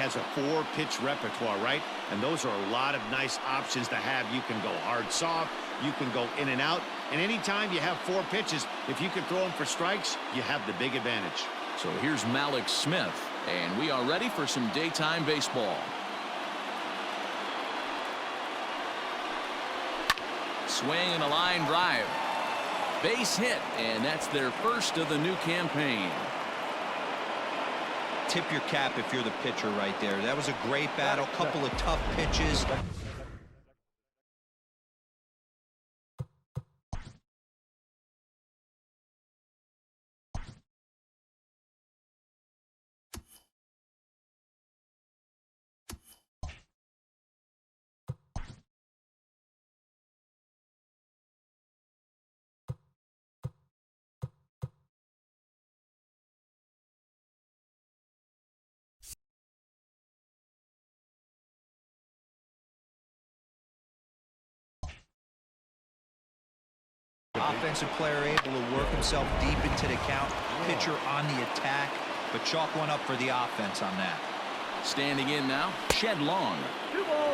has a 4-pitch repertoire, right? And those are a lot of nice options to have. You can go hard, soft. You can go in and out. And anytime you have 4 pitches, if you can throw them for strikes, you have the big advantage. So here's Malik Smith, and we are ready for some daytime baseball. Swing and a line drive. Base hit, and that's their first of the new campaign. Tip your cap if you're the pitcher right there. That was a great battle, couple of tough pitches. Offensive player able to work himself deep into the count. Pitcher on the attack, but chalk one up for the offense on that. Standing in now, Shed Long.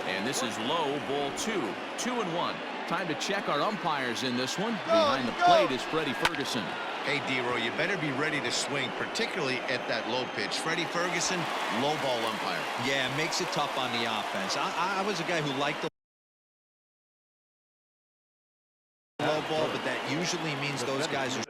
And this is low, ball 2. 2-1. Time to check our umpires in this one. Behind the plate is Freddie Ferguson. Hey, D-Roy, you better be ready to swing, particularly at that low pitch. Freddie Ferguson, low ball umpire. Yeah, makes it tough on the offense. I was a guy who liked the low ball, but that usually means those guys are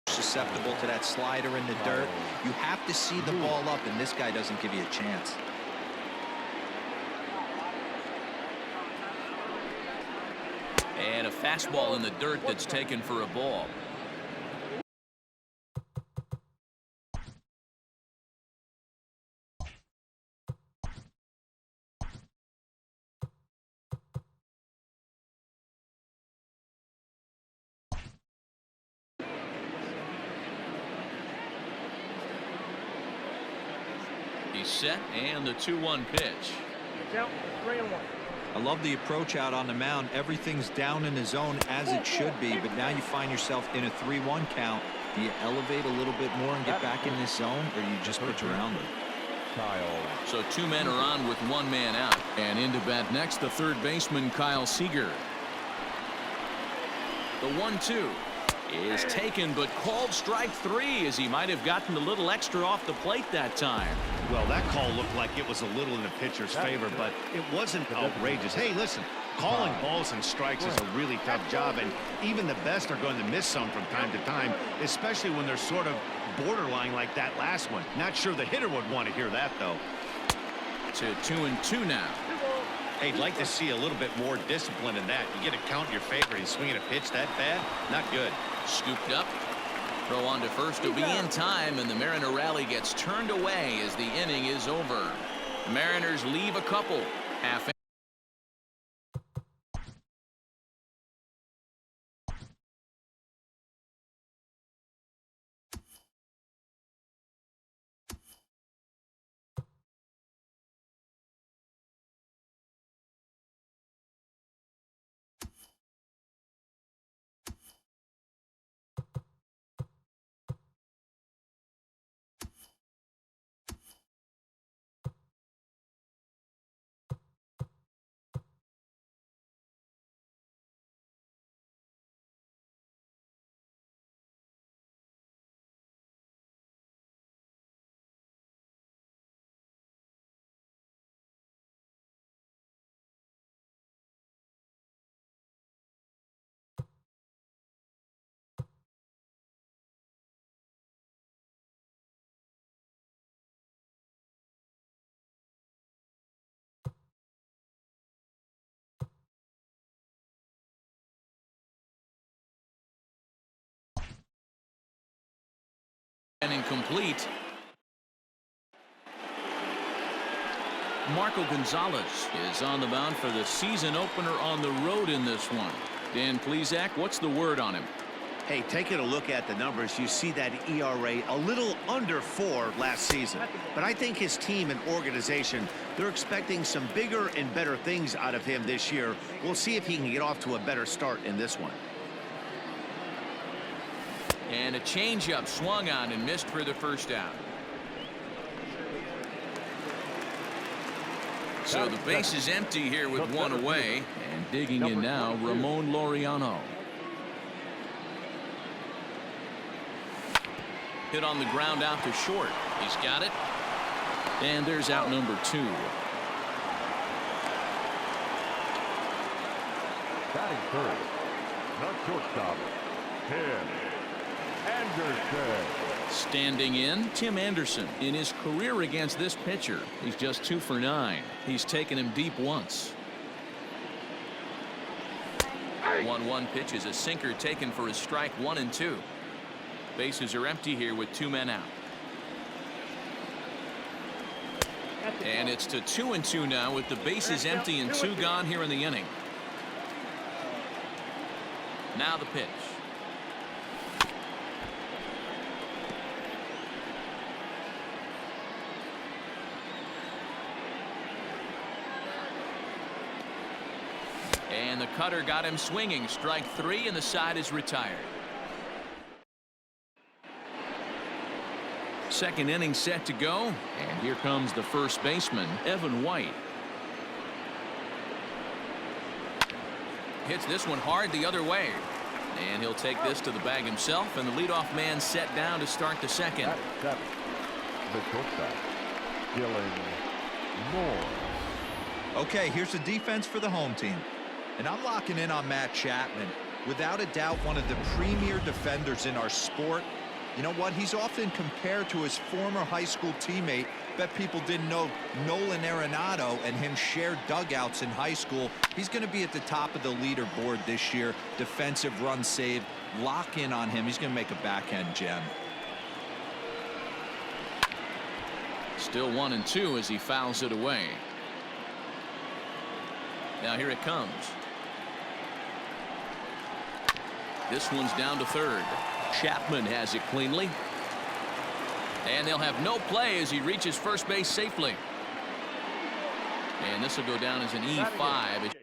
susceptible to that slider in the dirt. You have to see the ball up, and this guy doesn't give you a chance. And a fastball in the dirt that's taken for a ball. He's set, and the 2-1 pitch. Count 3-1. I love the approach out on the mound. Everything's down in the zone as it should be, but now you find yourself in a 3-1 count. Do you elevate a little bit more and get back in this zone, or you just pitch around it? So 2 men are on with 1 man out. And into bat next, the third baseman, Kyle Seager. The 1-2 is taken, but called strike 3, as he might have gotten a little extra off the plate that time. Well, that call looked like it was a little in the pitcher's favor, but it wasn't outrageous. Hey, listen, calling balls and strikes is a really tough job, and even the best are going to miss some from time to time, especially when they're sort of borderline like that last one. Not sure the hitter would want to hear that, though. To 2-2 now. Hey, I'd like to see a little bit more discipline in that. You get a count in your favor and swinging a pitch that bad? Not good. Scooped up. Throw on to first to be in time, and the Mariner rally gets turned away as the inning is over. Mariners leave a couple. Half And incomplete. Marco Gonzalez is on the mound for the season opener on the road in this one. Dan Plesac, what's the word on him? Hey, taking a look at the numbers, you see that ERA a little under 4 last season. But I think his team and organization, they're expecting some bigger and better things out of him this year. We'll see if he can get off to a better start in this one. And a changeup swung on and missed for the first out. So the base is empty here with one away. And digging in now, Ramon Laureano. Hit on the ground out to short. He's got it. And there's out number 2. Batting first, the shortstop, Tim Anderson. Standing in, Tim Anderson. In his career against this pitcher, he's just 2 for 9. He's taken him deep once. 1-1 pitch is a sinker taken for a strike, 1 and 2. Bases are empty here with 2 men out. And it's to 2 and 2 now with the bases empty and 2 gone here in the inning. Now the pitch. And the cutter got him swinging. Strike 3, and the side is retired. Second inning set to go, and here comes the first baseman, Evan White. Hits this one hard the other way, and he'll take this to the bag himself, and the leadoff man set down to start the second. The shortstop, Dylan Moore. Okay, here's the defense for the home team. And I'm locking in on Matt Chapman. Without a doubt, one of the premier defenders in our sport. You know what? He's often compared to his former high school teammate. Bet people didn't know Nolan Arenado and him shared dugouts in high school. He's going to be at the top of the leaderboard this year. Defensive run saved. Lock in on him. He's going to make a backhand gem. Still 1 and 2 as he fouls it away. Now here it comes. This one's down to third. Chapman has it cleanly. And they'll have no play as he reaches first base safely. And this will go down as an E5.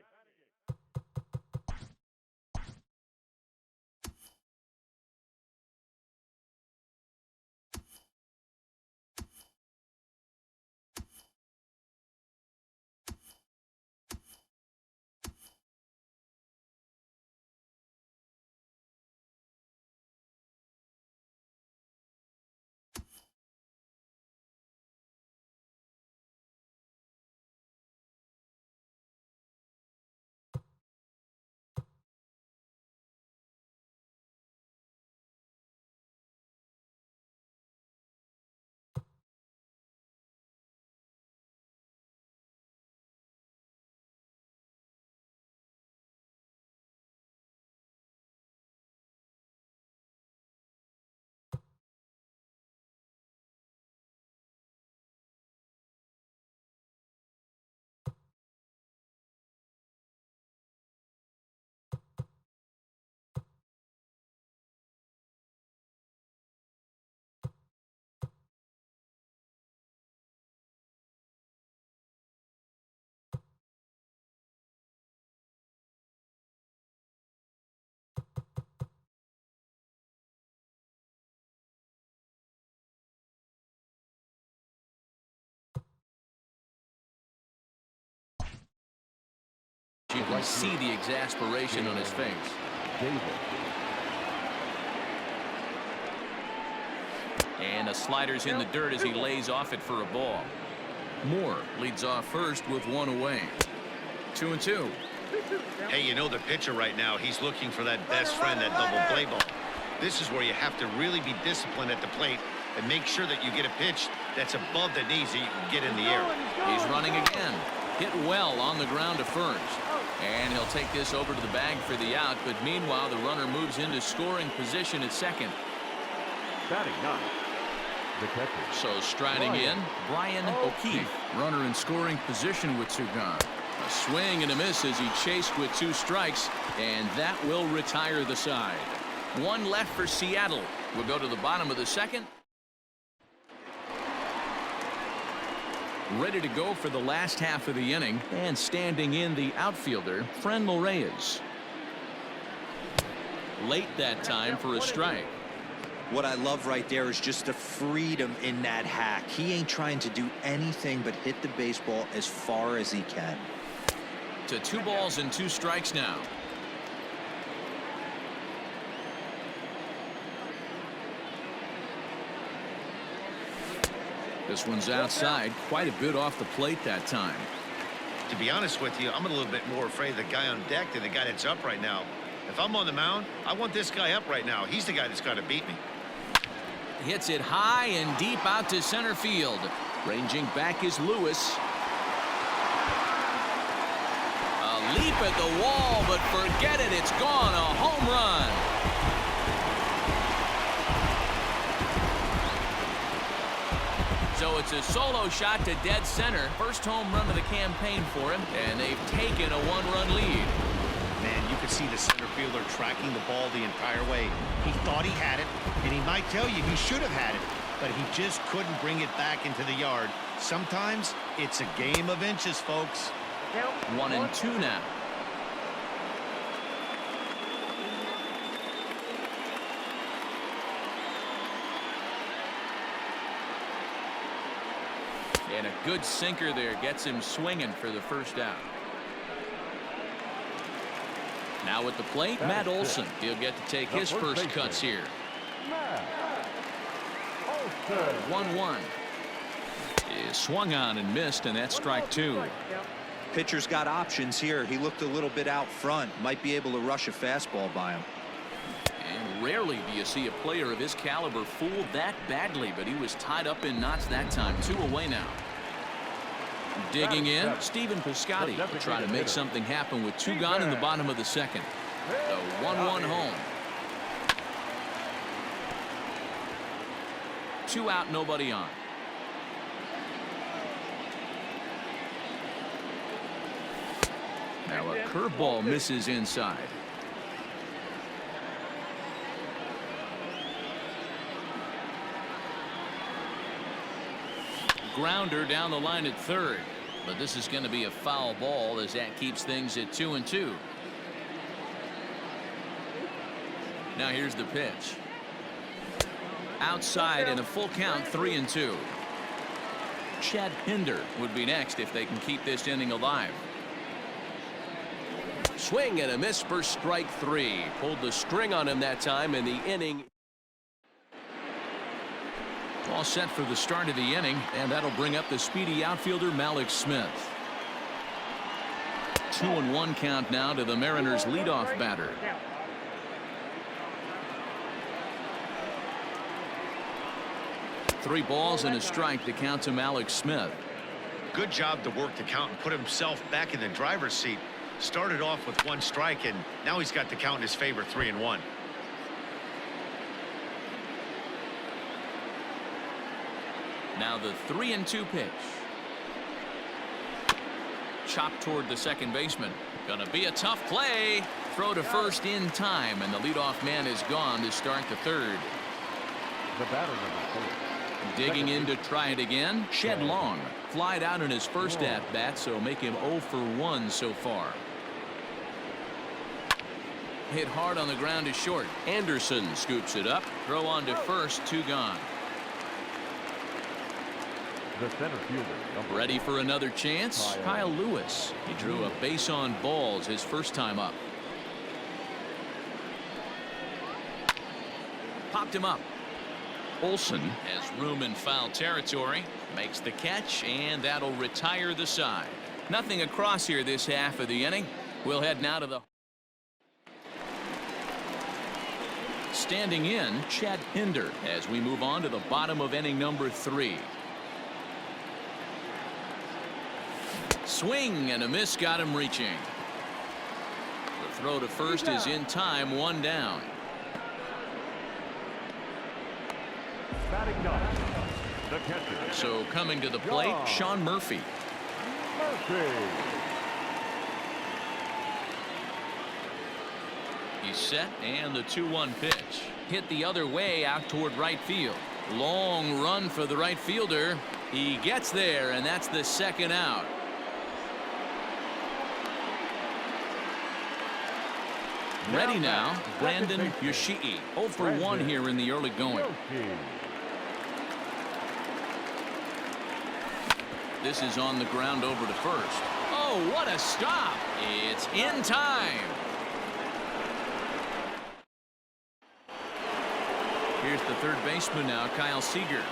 You can see the exasperation on his face. And the slider's in the dirt as he lays off it for a ball. Moore leads off first with 1 away. 2 and 2. Hey, you know the pitcher right now, he's looking for that best friend, that double play ball. This is where you have to really be disciplined at the plate and make sure that you get a pitch that's above the knees that you can get in the air. He's running again. Hit well on the ground to first. And he'll take this over to the bag for the out, but meanwhile the runner moves into scoring position at second. Batting 9, The catcher. So striding in, Brian O'Keefe. Runner in scoring position with 2 gone. A swing and a miss as he chased with 2 strikes, and that will retire the side. 1 left for Seattle. We'll go to the bottom of the 2nd. Ready to go for the last half of the inning, and standing in the outfielder, Franmil Reyes. Late that time for a strike. What I love right there is just the freedom in that hack. He ain't trying to do anything but hit the baseball as far as he can. To 2 balls and 2 strikes now. This one's outside, quite a bit off the plate that time. To be honest with you, I'm a little bit more afraid of the guy on deck than the guy that's up right now. If I'm on the mound, I want this guy up right now. He's the guy that's got to beat me. Hits it high and deep out to center field. Ranging back is Lewis. A leap at the wall, but forget it. It's gone. A home run. So it's a solo shot to dead center. First home run of the campaign for him, and they've taken a 1-run lead. Man, you could see the center fielder tracking the ball the entire way. He thought he had it, and he might tell you he should have had it, but he just couldn't bring it back into the yard. Sometimes it's a game of inches, folks. 1-2 now. And a good sinker there gets him swinging for the first out. Now at the plate, Matt Olson. He'll get to take his first cuts here. 1-1. Is swung on and missed, and that's strike 2. Pitcher's got options here. He looked a little bit out front. Might be able to rush a fastball by him. And rarely do you see a player of his caliber fooled that badly, but he was tied up in knots that time. 2 away now. Digging in, Stephen Piscotty will try to make something happen with 2 gone in the bottom of the 2nd. The 1-1 home. 2 out, nobody on. Now a curveball misses inside. Grounder down the line at 3rd, but this is going to be a foul ball as that keeps things at 2-2. Now here's the pitch. Outside and a full count, 3-2. Chad Pinder would be next if they can keep this inning alive. Swing and a miss for strike 3. Pulled the string on him that time, and the inning all set for the start of the inning, and that'll bring up the speedy outfielder Malik Smith. 2-1 count now to the Mariners leadoff batter. Three balls and a strike to count to Malik Smith. Good job to work the count and put himself back in the driver's seat. Started off with 1 strike, and now he's got the count in his favor, 3-1. Now the 3-2 pitch. Chopped toward the second baseman. Gonna be a tough play. Throw to first in time, and the leadoff man is gone to start the 3rd. The batter number 4. Digging in to try it again, Shed Long. Flied out in his first at-bat, so make him 0 for 1 so far. Hit hard on the ground to short. Anderson scoops it up. Throw on to first, 2 gone. The center fielder. Ready for another chance? Kyle Lewis. He drew a base on balls his first time up. Popped him up. Olson has room in foul territory. Makes the catch, and that'll retire the side. Nothing across here this half of the inning. We'll head now to the standing in, Chad Pinder, as we move on to the bottom of inning number 3. Swing and a miss got him reaching. The throw to first is in time, 1 down. Batting ninth, the catcher. So coming to the plate, Sean Murphy. He's set, and the 2-1 pitch. Hit the other way out toward right field. Long run for the right fielder. He gets there, and that's the second out. Ready now, Brandon Yoshii. 0 for 1 here in the early going. This is on the ground over to first. Oh, what a stop. It's in time. Here's the third baseman now, Kyle Seager.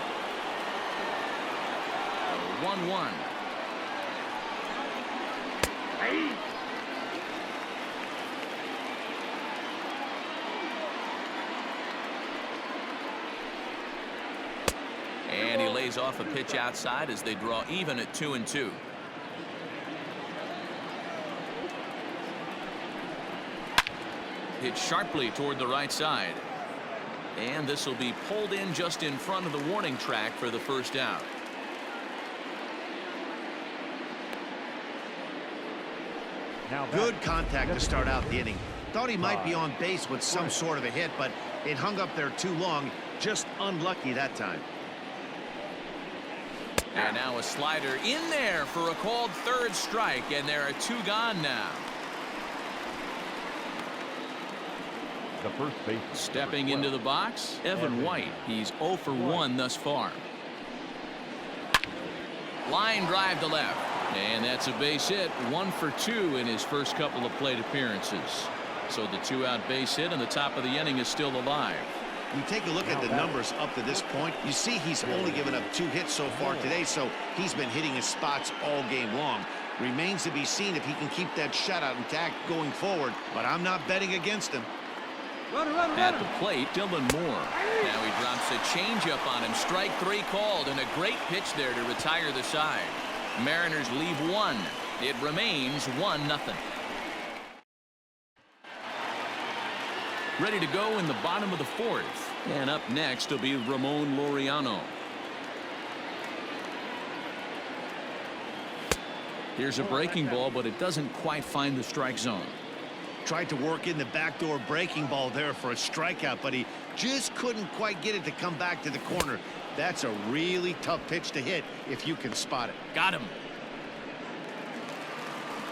1-1. And he lays off a pitch outside as they draw even at 2-2. Hit sharply toward the right side. And this will be pulled in just in front of the warning track for the first out. Good contact to start out the inning. Thought he might be on base with some sort of a hit, but it hung up there too long. Just unlucky that time. And now a slider in there for a called third strike, and there are 2 gone now. The first base. Stepping into the box, Evan White. He's 0 for 1 thus far. Line drive to left. And that's a base hit. 1 for 2 in his first couple of plate appearances. So the 2-out base hit and the top of the inning is still alive. You take a look at the numbers up to this point. You see he's only given up 2 hits so far today, so he's been hitting his spots all game long. Remains to be seen if he can keep that shutout intact going forward, but I'm not betting against him. At the plate, Dylan Moore. Now he drops a changeup on him. Strike 3 called, and a great pitch there to retire the side. Mariners leave 1. It remains 1-0. Ready to go in the bottom of the 4th. And up next will be Ramon Laureano. Here's a breaking ball, but it doesn't quite find the strike zone. Tried to work in the backdoor breaking ball there for a strikeout, but he just couldn't quite get it to come back to the corner. That's a really tough pitch to hit if you can spot it. Got him.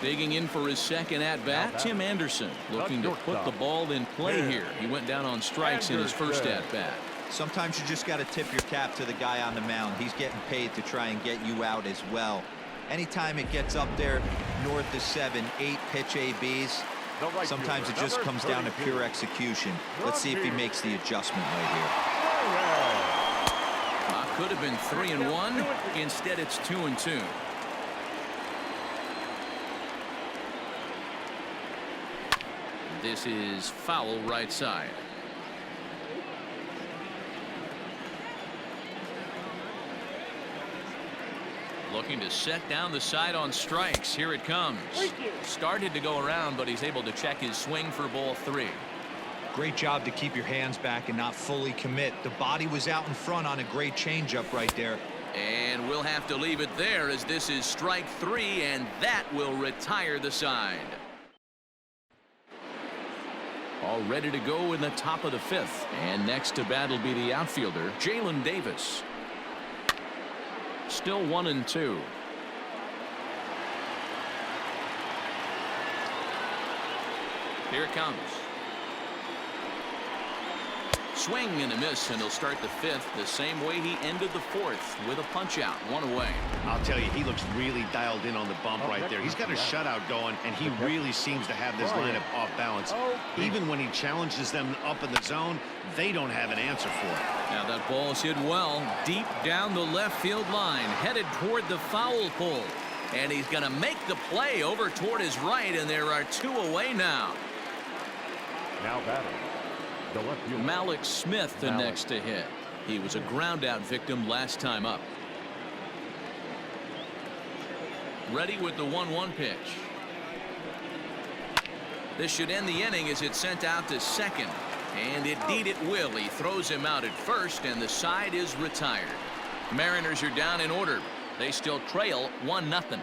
Digging in for his second at-bat, Tim Anderson, looking to put the ball in play here. He went down on strikes in his first at-bat. Sometimes you just got to tip your cap to the guy on the mound. He's getting paid to try and get you out as well. Anytime it gets up there north of 7, 8 pitch ABs, sometimes it just comes down to pure execution. Let's see if he makes the adjustment right here. Could have been 3-1. Instead, it's 2-2. This is foul right side. Looking to set down the side on strikes. Here it comes. Started to go around, but he's able to check his swing for ball 3. Great job to keep your hands back and not fully commit. The body was out in front on a great changeup right there. And we'll have to leave it there as this is strike 3, and that will retire the side. All ready to go in the top of the 5th. And next to bat will be the outfielder, Jalen Davis. Still 1-2. Here it comes. Swing and a miss, and he'll start the 5th the same way he ended the 4th with a punch out, 1 away. I'll tell you, he looks really dialed in on the bump right there. He's got a shutout going, and he really seems to have this lineup off balance. Even when he challenges them up in the zone, they don't have an answer for it. Now that ball is hit well, deep down the left field line, headed toward the foul pole. And he's going to make the play over toward his right, and there are 2 away now. Now batting. Malik Smith the next to hit. He was a ground out victim last time up. Ready with the 1-1 pitch. This should end the inning as it's sent out to second. And indeed it will. He throws him out at first, and the side is retired. Mariners are down in order. They still trail 1-0.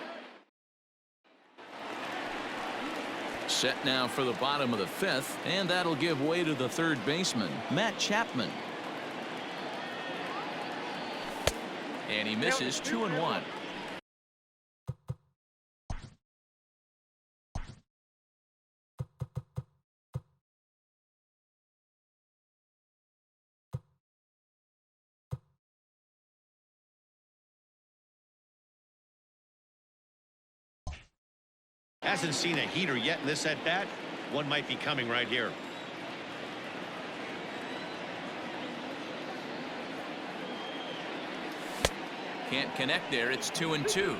Set now for the bottom of the 5th, and that'll give way to the third baseman, Matt Chapman. And he misses 2-1. Hasn't seen a heater yet in this at bat. One might be coming right here. Can't connect there. It's 2-2.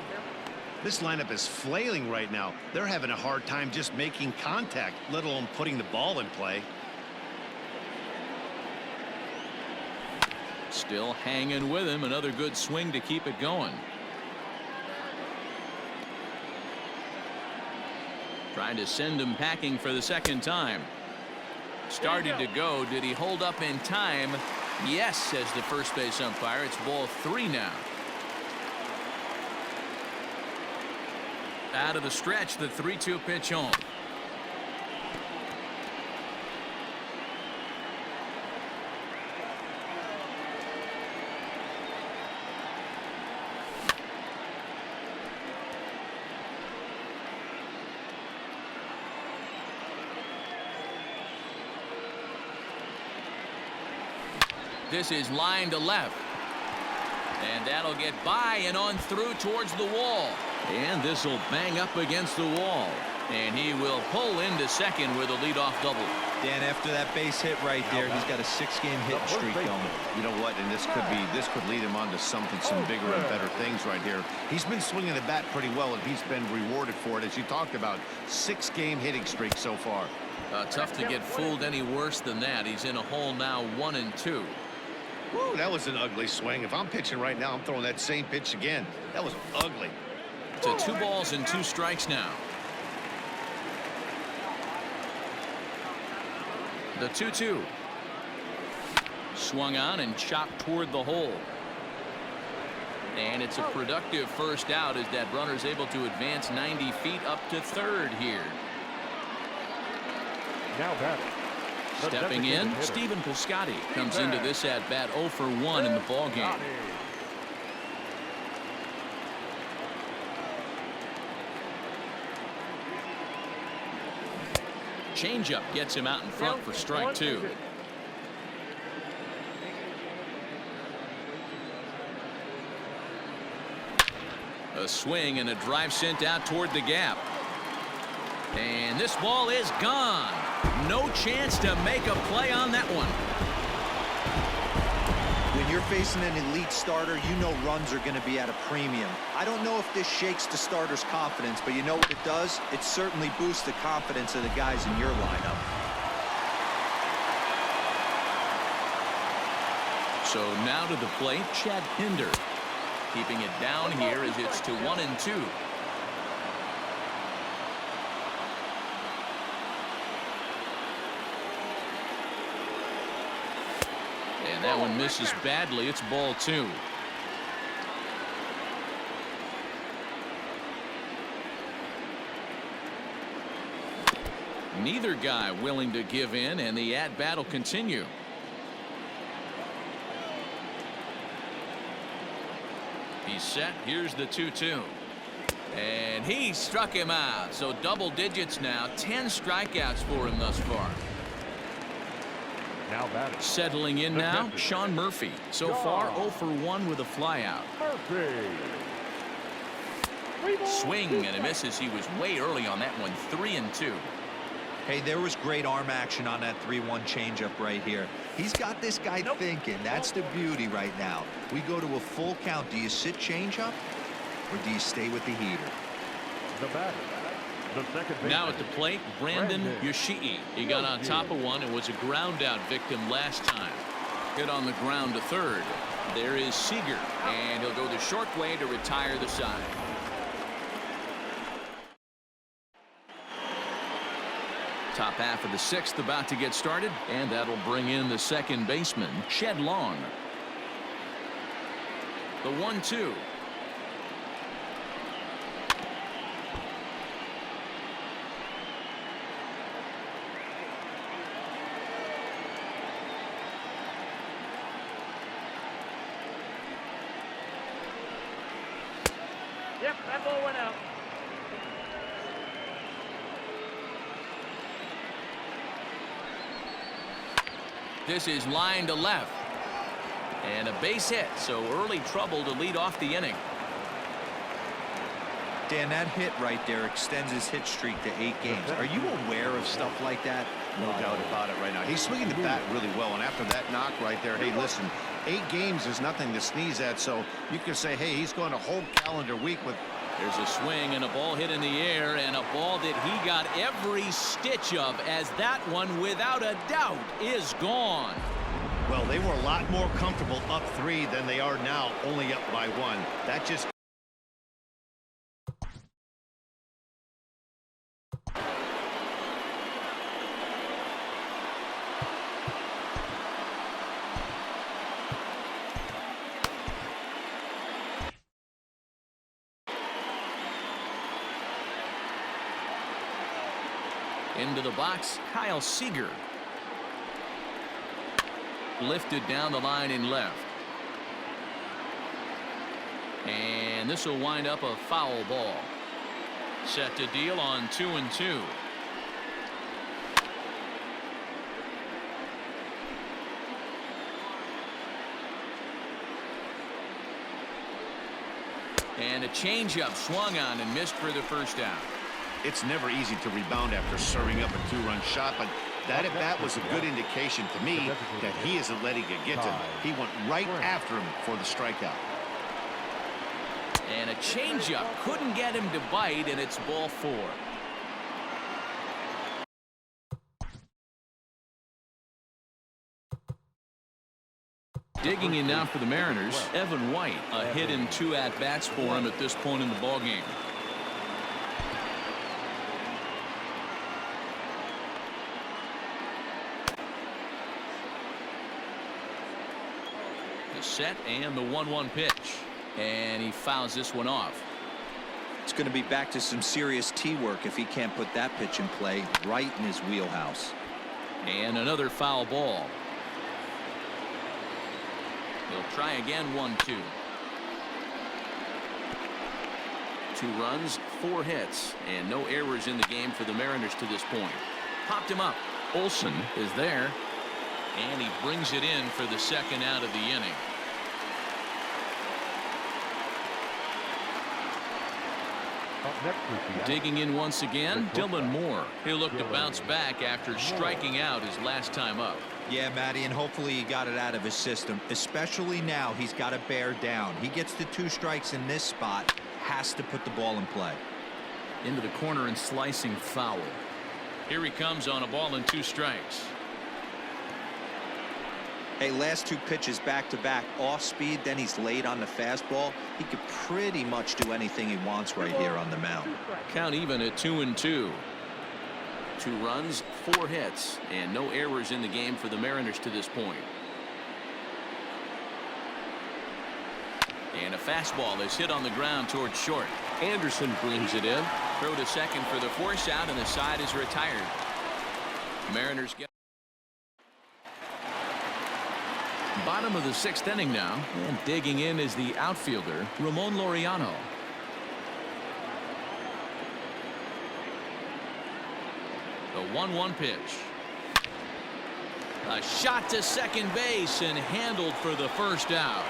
This lineup is flailing right now. They're having a hard time just making contact, let alone putting the ball in play. Still hanging with him. Another good swing to keep it going. Trying to send him packing for the second time. Started to go. Did he hold up in time? Yes, says the first base umpire. It's ball 3 now. Out of the stretch, the 3-2 pitch home. This is line to left. And that'll get by and on through towards the wall. And this will bang up against the wall. And he will pull into second with a leadoff double. Dan, after that base hit right there, he's got a 6-game hitting streak going. You know what? And this could lead him on to some bigger and better things right here. He's been swinging the bat pretty well, and he's been rewarded for it, as you talked about. 6-game hitting streak so far. Tough to get fooled any worse than that. He's in a hole now, 1-2. Woo, that was an ugly swing. If I'm pitching right now, I'm throwing that same pitch again. That was ugly. To 2 balls and 2 strikes now. The 2-2. Swung on and chopped toward the hole. And it's a productive first out as that runner's able to advance 90 feet up to third here. Now batting. Stepping in, Stephen Piscotty comes into this at bat 0 for 1 in the ball game. Changeup gets him out in front for strike 2. A swing and a drive sent out toward the gap. And this ball is gone. No chance to make a play on that one. When you're facing an elite starter, you know runs are going to be at a premium. I don't know if this shakes the starter's confidence, but you know what it does? It certainly boosts the confidence of the guys in your lineup. So now to the plate, Chad Pinder. Keeping it down here as it's to 1-2. And that one misses badly. It's ball 2. Neither guy willing to give in, and the at-bat will continue. He's set. Here's the 2-2. And he struck him out. So double digits now. 10 strikeouts for him thus far. Now batting. Settling in now, Sean Murphy. So far 0 for 1 with a flyout. Murphy. Swing and a miss as he was way early on that one. 3-2. Hey, there was great arm action on that 3-1 changeup right here. He's got this guy thinking. That's the beauty right now. We go to a full count. Do you sit changeup or do you stay with the heater? The batter. The second Now at the plate, Brandon Yoshii. He got on top of one and was a ground out victim last time. Hit on the ground to third. There is Seager, and he'll go the short way to retire the side. Top half of the 6th about to get started, and that'll bring in the second baseman, Shed Long. The 1-2. Yep, that ball went out. This is line to left. And a base hit, so early trouble to lead off the inning. Dan, that hit right there extends his hit streak to 8 games. Are you aware of stuff like that? No doubt about it right now. He's swinging the bat really well, and after that knock right there, hey, listen, 8 games is nothing to sneeze at, so you can say, hey, he's going a whole calendar week with. There's a swing and a ball hit in the air, and a ball that he got every stitch of, as that one, without a doubt, is gone. Well, they were a lot more comfortable up 3 than they are now, only up by 1. That just. Into the box, Kyle Seager. Lifted down the line in left. And this will wind up a foul ball. Set to deal on 2-2. And a changeup swung on and missed for the first out. It's never easy to rebound after serving up a 2-run shot, but that at bat was a good indication to me that he isn't letting it get to him. He went right after him for the strikeout. And a changeup couldn't get him to bite, and it's ball 4. Digging in now for the Mariners, Evan White. A hit and 2 at-bats for him at this point in the ballgame. The set and the 1-1 pitch. And he fouls this one off. It's going to be back to some serious tee work if he can't put that pitch in play right in his wheelhouse. And another foul ball. He'll try again. 1-2. 2 runs, 4 hits, and no errors in the game for the Mariners to this point. Popped him up. Olsen is there, and he brings it in for the second out of the inning. Digging in once again, Dylan Moore. He'll look to bounce back after striking out his last time up. Yeah, Matty, and hopefully he got it out of his system. Especially now, he's got to bear down. He gets the 2 strikes in this spot, has to put the ball in play. Into the corner and slicing foul. Here he comes on a ball and 2 strikes. Hey, last 2 pitches back-to-back off speed, then he's late on the fastball. He could pretty much do anything he wants right here on the mound. Count even at 2-2. 2 runs, 4 hits, and no errors in the game for the Mariners to this point. And a fastball is hit on the ground towards short. Anderson brings it in. Throw to second for the force out, and the side is retired. Mariners get bottom of the 6th inning now, and digging in is the outfielder Ramon Laureano. The 1-1 pitch. A shot to second base and handled for the first out.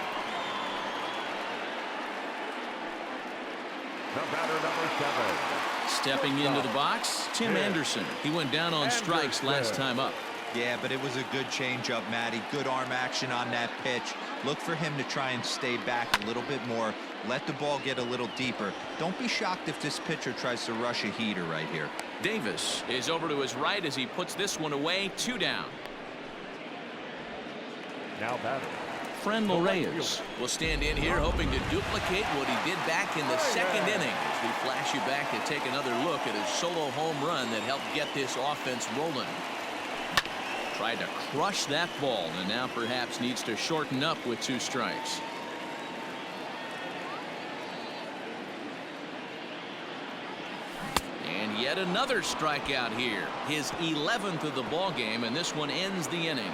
The batter, number 7. Stepping into the box, Tim Anderson. He went down on strikes last time up. Yeah, but it was a good changeup, Matty. Good arm action on that pitch. Look for him to try and stay back a little bit more. Let the ball get a little deeper. Don't be shocked if this pitcher tries to rush a heater right here. Davis is over to his right as he puts this one away. 2 down. Now batter, Efren Reyes will stand in here hoping to duplicate what he did back in the second inning. As we flash you back to take another look at his solo home run that helped get this offense rolling. Tried to crush that ball and now perhaps needs to shorten up with 2 strikes. And yet another strikeout here. His 11th of the ball game, and this one ends the inning.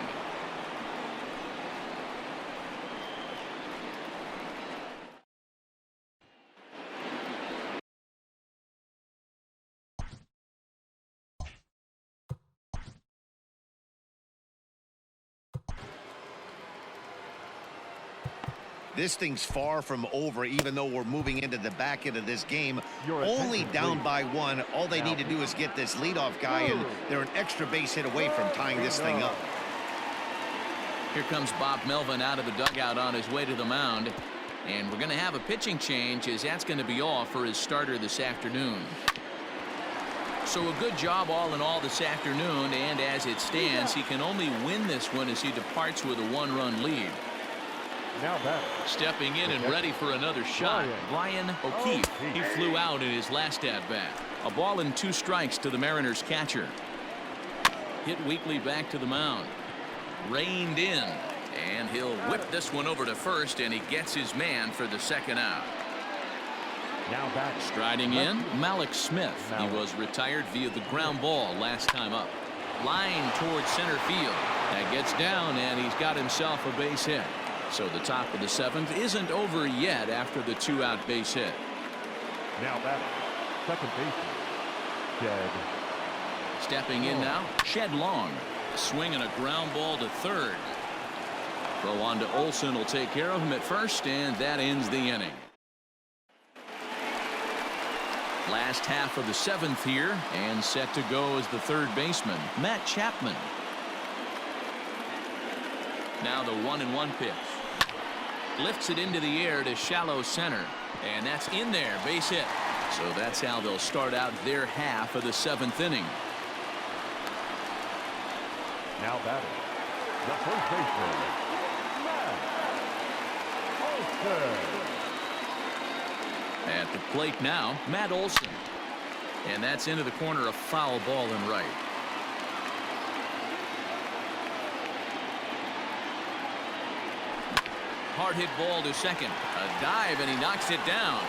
This thing's far from over, even though we're moving into the back end of this game. Only down by 1. All they need to do is get this leadoff guy, and they're an extra base hit away from tying this thing up. Here comes Bob Melvin out of the dugout on his way to the mound. And we're going to have a pitching change, as that's going to be all for his starter this afternoon. So a good job all in all this afternoon, and as it stands, he can only win this one as he departs with a 1-run lead. Now batter. Stepping in and ready for another shot, Brian O'Keefe. He flew out in his last at-bat. A ball and 2 strikes to the Mariners catcher. Hit weakly back to the mound. Reined in, and he'll whip this one over to first, and he gets his man for the second out. Now back. Striding in, Malik Smith. He was retired via the ground ball last time up. Line towards center field. That gets down, and he's got himself a base hit. So the top of the 7th isn't over yet after the 2-out base hit. Now batting, second baseman, Shed. Stepping in now, Shed Long. Swing and a ground ball to third. Throw on to Olsen will take care of him at first, and that ends the inning. Last half of the 7th here, and set to go as the third baseman, Matt Chapman. Now the 1-1 pitch. Lifts it into the air to shallow center, and that's in there, base hit. So that's how they'll start out their half of the 7th inning. Now batting, the first baseman, Matt Olsen. At the plate now, Matt Olsen, and that's into the corner, a foul ball and right. Hard hit ball to second. A dive, and he knocks it down.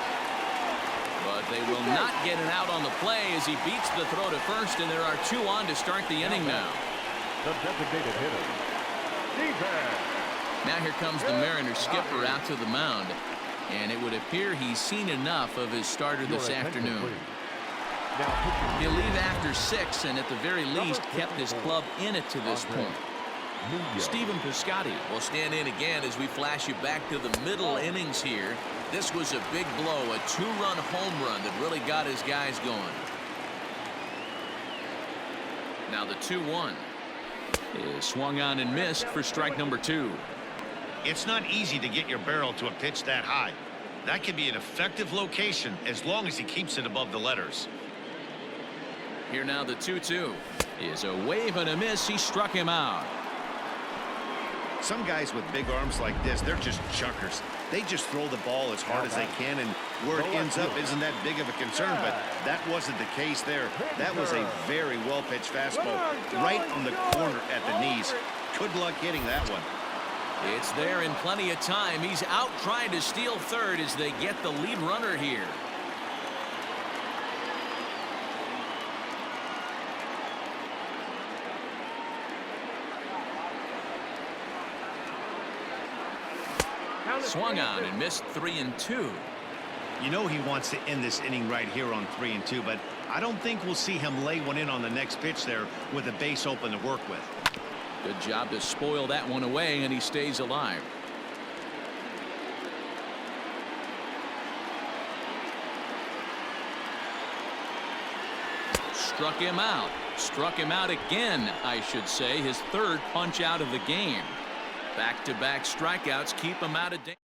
But they will not get an out on the play as he beats the throw to first, and there are 2 on to start the inning now. The designated hitter, defense. Now here comes the Mariners skipper out to the mound, and it would appear he's seen enough of his starter this afternoon. He'll leave after 6, and at the very least kept his club in it to this point. Stephen Piscotty will stand in again as we flash you back to the middle innings here. This was a big blow, a 2-run home run that really got his guys going. Now the 2-1 is swung on and missed for strike number 2. It's not easy to get your barrel to a pitch that high. That can be an effective location as long as he keeps it above the letters. Here now the 2-2 is a wave and a miss. He struck him out. Some guys with big arms like this, they're just chuckers. They just throw the ball as hard as they can, and where it ends up isn't that big of a concern, but that wasn't the case there. That was a very well-pitched fastball right on the corner at the knees. Good luck hitting that one. It's there in plenty of time. He's out trying to steal third as they get the lead runner here. Swung on and missed 3-2. You know he wants to end this inning right here on 3-2, but I don't think we'll see him lay one in on the next pitch there with a base open to work with. Good job to spoil that one away, and he stays alive. Struck him out. Struck him out again, I should say. His third punch out of the game. Back-to-back strikeouts keep him out of danger.